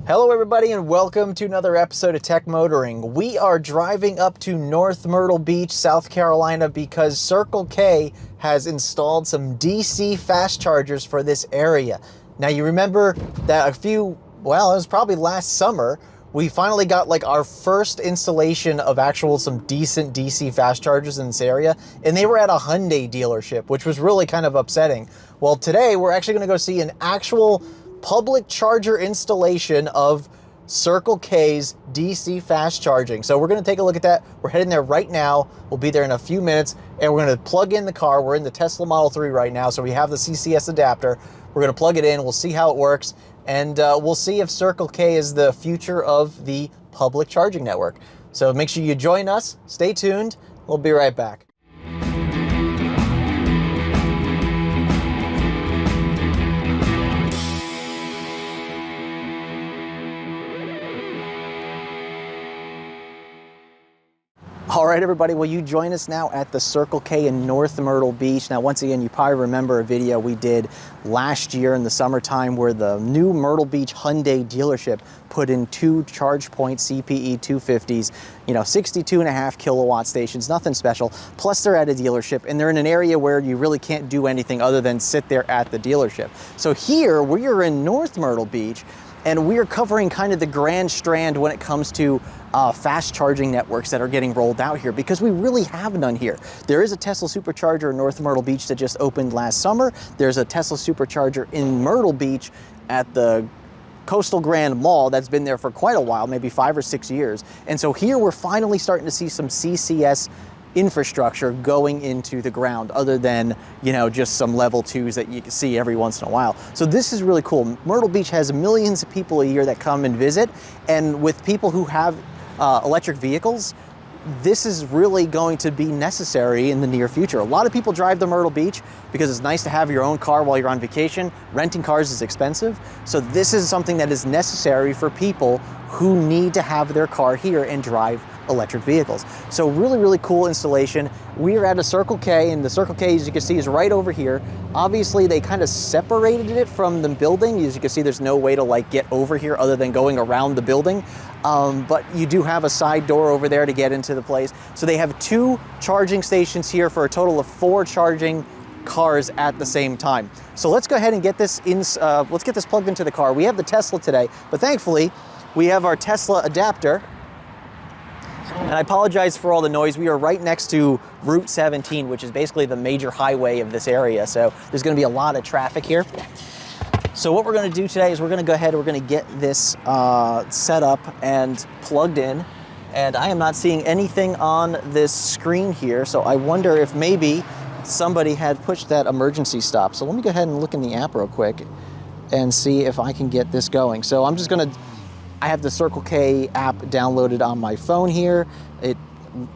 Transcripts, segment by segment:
Hello everybody and welcome to another episode of Tech Motoring. We are driving up to North Myrtle Beach, South Carolina because Circle K has installed some DC fast chargers for this area. Now you remember that it was probably last summer, we finally got like our first installation of some decent DC fast chargers in this area, and they were at a Hyundai dealership, which was really kind of upsetting. Well, today we're actually gonna go see an actual public charger installation of Circle K's DC fast charging. So we're gonna take a look at that. We're heading there right now. We'll be there in a few minutes and we're gonna plug in the car. We're in the Tesla Model 3 right now, so we have the CCS adapter. We're gonna plug it in, we'll see how it works, and we'll see if Circle K is the future of the public charging network. So make sure you join us, stay tuned, we'll be right back. All right, everybody, will you join us now at the Circle K in North Myrtle Beach? Now, once again, you probably remember a video we did last year in the summertime where the new Myrtle Beach Hyundai dealership put in 2 ChargePoint CPE 250s, 62.5 kilowatt stations, nothing special. Plus they're at a dealership and they're in an area where you really can't do anything other than sit there at the dealership. So here we are in North Myrtle Beach, and we are covering kind of the Grand Strand when it comes to fast charging networks that are getting rolled out here, because we really have none here. There is a Tesla supercharger in North Myrtle Beach that just opened last summer. There's a Tesla supercharger in Myrtle Beach at the Coastal Grand Mall that's been there for quite a while, maybe 5 or 6 years. And so here we're finally starting to see some CCS infrastructure going into the ground, other than just some level 2s that you can see every once in a while. So this is really cool. Myrtle Beach has millions of people a year that come and visit, and with people who have electric vehicles, this is really going to be necessary in the near future. A lot of people drive to Myrtle Beach because it's nice to have your own car while you're on vacation. Renting cars is expensive, so this is something that is necessary for people who need to have their car here and drive electric vehicles. So really, really cool installation. We are at a Circle K, and the Circle K, as you can see, is right over here. Obviously, they kind of separated it from the building. As you can see, there's no way to get over here other than going around the building. But you do have a side door over there to get into the place. So they have 2 charging stations here for a total of 4 charging cars at the same time. So let's go ahead and get this let's get this plugged into the car. We have the Tesla today, but thankfully we have our Tesla adapter. And I apologize for all the noise. We are right next to Route 17, which is basically the major highway of this area. So there's going to be a lot of traffic here. So what we're going to do today is we're going to go ahead and we're going to get this set up and plugged in. And I am not seeing anything on this screen here. So I wonder if maybe somebody had pushed that emergency stop. So let me go ahead and look in the app real quick and see if I can get this going. So I'm just going to, I have the Circle K app downloaded on my phone here. It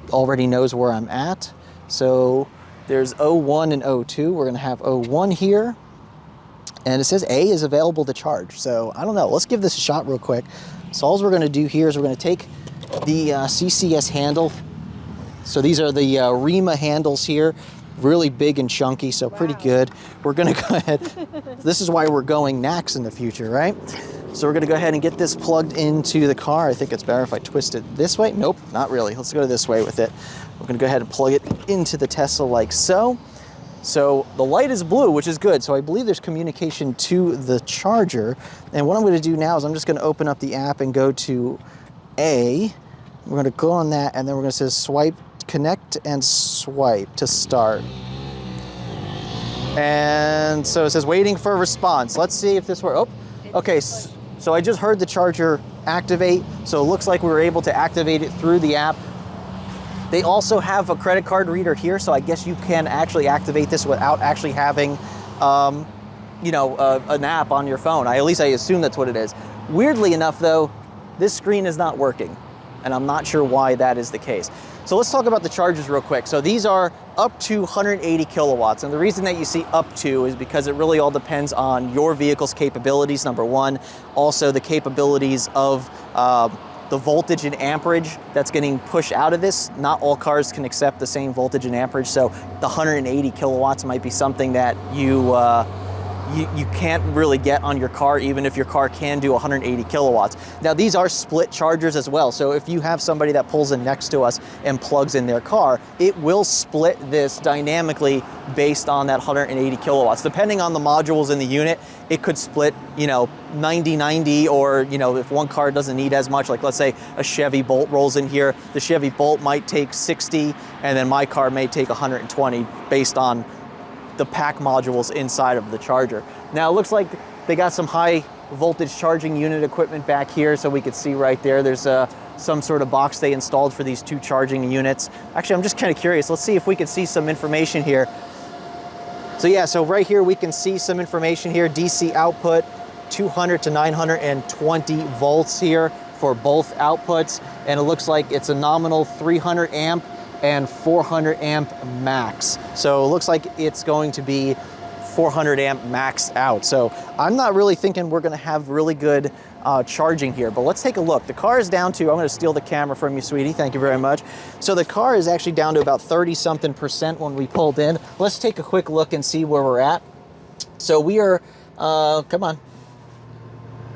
already knows where I'm at. So there's O1 and O2. We're gonna have O1 here. And it says A is available to charge. So I don't know, let's give this a shot real quick. So all we're gonna do here is we're gonna take the CCS handle. So these are the REMA handles here. Really big and chunky, so pretty good. We're gonna go ahead. This is why we're going NACS in the future, right? So we're gonna go ahead and get this plugged into the car. I think it's better if I twist it this way. Nope, not really. Let's go this way with it. We're gonna go ahead and plug it into the Tesla like so. So the light is blue, which is good. So I believe there's communication to the charger. And what I'm gonna do now is I'm just gonna open up the app and go to A. We're gonna go on that, and then we're gonna say swipe, connect and swipe to start. And so it says waiting for a response. Let's see if this works. Oh, okay. So I just heard the charger activate. So it looks like we were able to activate it through the app. They also have a credit card reader here, so I guess you can actually activate this without actually having, an app on your phone. At least I assume that's what it is. Weirdly enough, though, this screen is not working, and I'm not sure why that is the case. So let's talk about the chargers real quick. So these are up to 180 kilowatts. And the reason that you see up to is because it really all depends on your vehicle's capabilities, number one. Also the capabilities of the voltage and amperage that's getting pushed out of this. Not all cars can accept the same voltage and amperage. So the 180 kilowatts might be something that you you can't really get on your car, even if your car can do 180 kilowatts. Now these are split chargers as well, so if you have somebody that pulls in next to us and plugs in their car, it will split this dynamically based on that 180 kilowatts. Depending on the modules in the unit, it could split, you know, 90-90, or, you know, if one car doesn't need as much, like let's say a Chevy Bolt rolls in here, the Chevy Bolt might take 60, and then my car may take 120 based on the pack modules inside of the charger. Now it looks like they got some high voltage charging unit equipment back here, so we could see right there, there's some sort of box they installed for these 2 charging units. Actually, I'm just kind of curious. Let's see if we can see some information here. So yeah, so right here we can see some information here. DC output, 200 to 920 volts here for both outputs. And it looks like it's a nominal 300 amp and 400 amp max. So it looks like it's going to be 400 amp maxed out. So I'm not really thinking we're gonna have really good charging here, but let's take a look. The car is down to, I'm gonna steal the camera from you, sweetie, thank you very much. So the car is actually down to about 30-something% when we pulled in. Let's take a quick look and see where we're at. So we are, come on.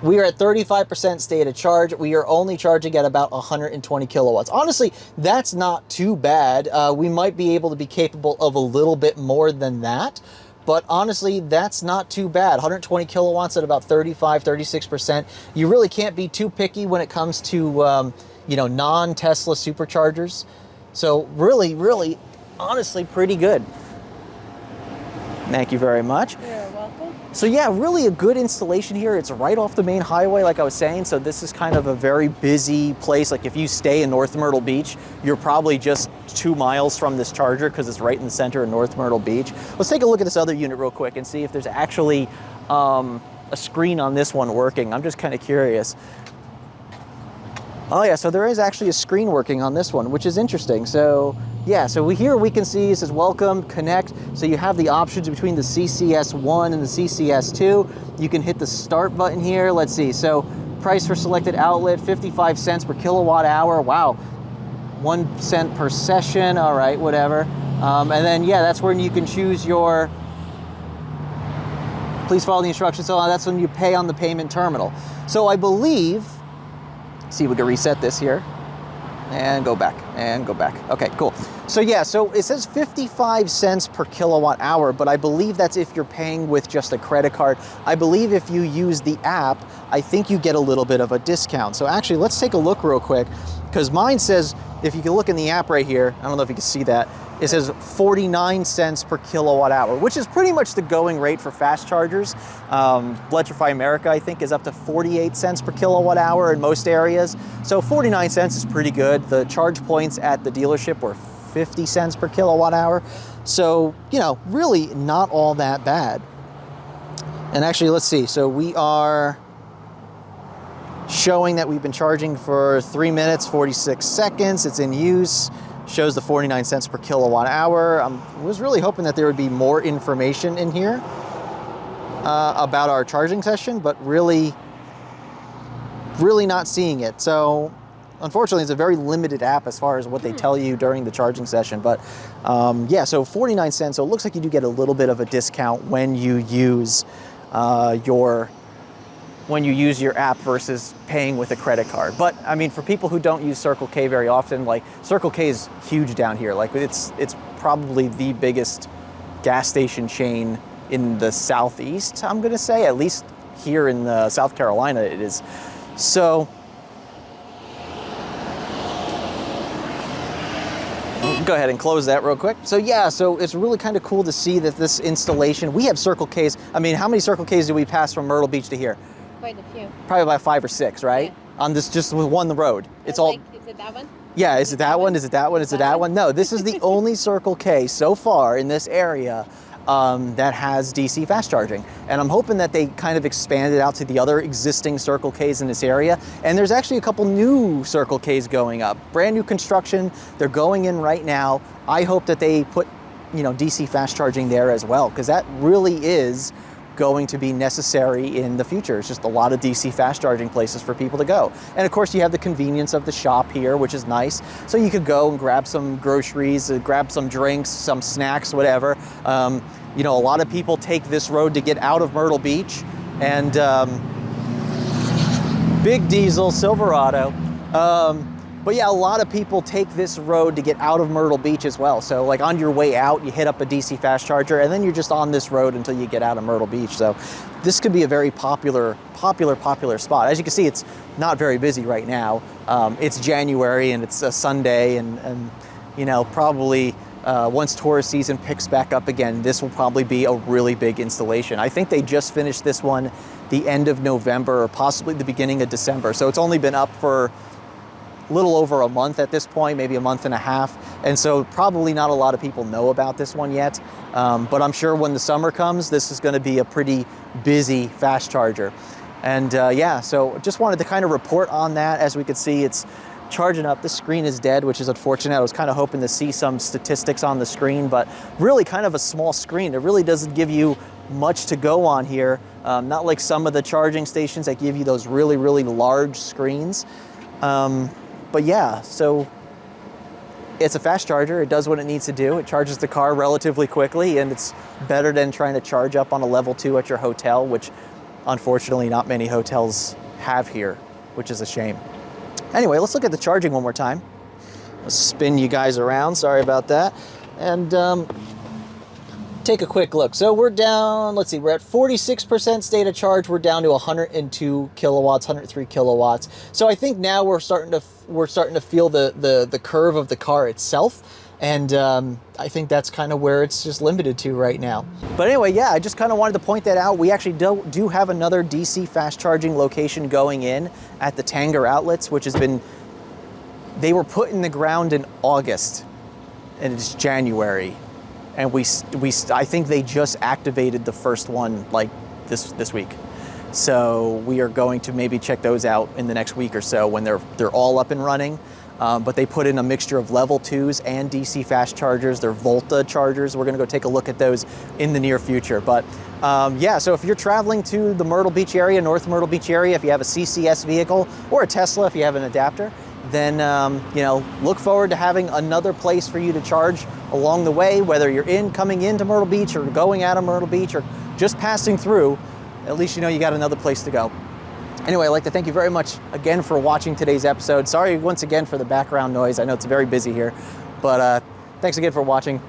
We are at 35% state of charge. We are only charging at about 120 kilowatts. Honestly, that's not too bad. We might be able to be capable of a little bit more than that, but honestly, that's not too bad. 120 kilowatts at about 35-36%. You really can't be too picky when it comes to you know, non-Tesla superchargers. So really, really, honestly, pretty good. Thank you very much. You're welcome. So yeah, really a good installation here. It's right off the main highway, like I was saying. So this is kind of a very busy place. Like if you stay in North Myrtle Beach, you're probably just 2 miles from this charger because it's right in the center of North Myrtle Beach. Let's take a look at this other unit real quick and see if there's actually a screen on this one working. I'm just kind of curious. Oh yeah, so there is actually a screen working on this one, which is interesting. So yeah, so here we can see it says welcome, connect. So you have the options between the CCS1 and the CCS2. You can hit the start button here. Let's see, so price for selected outlet, 55 cents per kilowatt hour. Wow, 1 cent per session. All right, whatever. And then yeah, that's when you can choose your, please follow the instructions. So that's when you pay on the payment terminal. So I believe, see if we can reset this here and go back and go back. Okay, cool. So yeah, so it says 55 cents per kilowatt hour, but I believe that's if you're paying with just a credit card. I believe if you use the app, I think you get a little bit of a discount. So actually, let's take a look real quick, because mine says, if you can look in the app right here, I don't know if you can see that, it says 49 cents per kilowatt hour, which is pretty much the going rate for fast chargers. Electrify America, I think, is up to 48 cents per kilowatt hour in most areas. So 49 cents is pretty good. The charge points at the dealership were 50 cents per kilowatt hour. So, you know, really not all that bad. And actually, let's see. So we are showing that we've been charging for 3 minutes, 46 seconds. It's in use. Shows the 49 cents per kilowatt hour. I was really hoping that there would be more information in here about our charging session, but really not seeing it. So unfortunately, it's a very limited app as far as what they tell you during the charging session. But yeah, so 49 cents. So it looks like you do get a little bit of a discount when you use your app versus paying with a credit card. But I mean, for people who don't use Circle K very often, like Circle K is huge down here. Like it's probably the biggest gas station chain in the Southeast, I'm gonna say, at least here in South Carolina it is. So go ahead and close that real quick. So yeah, so it's really kind of cool to see that this installation, we have Circle Ks. I mean, how many Circle Ks do we pass from Myrtle Beach to here? Quite a few. Probably about 5 or 6, right? Yeah. On this, just with one road. It's all. Is it that one? Yeah, is it that one? Is it that one? Is it that one? No, this is the only Circle K so far in this area that has DC fast charging. And I'm hoping that they kind of expand it out to the other existing Circle Ks in this area. And there's actually a couple new Circle Ks going up. Brand new construction. They're going in right now. I hope that they put, you know, DC fast charging there as well, because that really is going to be necessary in the future. It's just a lot of DC fast charging places for people to go. And of course you have the convenience of the shop here, which is nice. So you could go and grab some groceries, grab some drinks, some snacks, whatever. You know, a lot of people take this road to get out of Myrtle Beach, and big diesel Silverado. But yeah, a lot of people take this road to get out of Myrtle Beach as well. So like on your way out, you hit up a DC fast charger, and then you're just on this road until you get out of Myrtle Beach. So this could be a very popular spot. As you can see, it's not very busy right now. It's January and it's a Sunday, and you know, probably once tourist season picks back up again, this will probably be a really big installation. I think they just finished this one the end of November or possibly the beginning of December. So it's only been up for a little over a month at this point, maybe a month and a half. And so probably not a lot of people know about this one yet. But I'm sure when the summer comes, this is going to be a pretty busy fast charger. And yeah, so just wanted to kind of report on that. As we could see, it's charging up. The screen is dead, which is unfortunate. I was kind of hoping to see some statistics on the screen, but really kind of a small screen. It really doesn't give you much to go on here. Not like some of the charging stations that give you those really, really large screens. But yeah, so it's a fast charger. It does what it needs to do. It charges the car relatively quickly, and it's better than trying to charge up on a level 2 at your hotel, which unfortunately not many hotels have here, which is a shame. Anyway, let's look at the charging one more time. Let's spin you guys around. Sorry about that. And take a quick look. So we're down, let's see, we're at 46% state of charge. We're down to 102 kilowatts, 103 kilowatts. So I think now we're starting to feel the curve of the car itself. And I think that's kind of where it's just limited to right now. But anyway, yeah, I just kind of wanted to point that out. We actually do have another DC fast charging location going in at the Tanger outlets, which has been, they were put in the ground in August, and it's January. And I think they just activated the first one like this week. So we are going to maybe check those out in the next week or so when they're all up and running. But they put in a mixture of level 2s and DC fast chargers. They're Volta chargers. We're gonna go take a look at those in the near future. But yeah, so if you're traveling to the Myrtle Beach area, North Myrtle Beach area, if you have a CCS vehicle or a Tesla, if you have an adapter, then you know, look forward to having another place for you to charge along the way, whether you're coming into Myrtle Beach or going out of Myrtle Beach or just passing through. At least you know you got another place to go. Anyway, I'd like to thank you very much again for watching today's episode. Sorry once again for the background noise. I know it's very busy here, but thanks again for watching.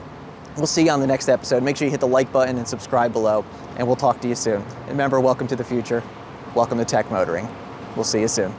We'll see you on the next episode. Make sure you hit the like button and subscribe below, and we'll talk to you soon. And remember, welcome to the future. Welcome to Tech Motoring. We'll see you soon.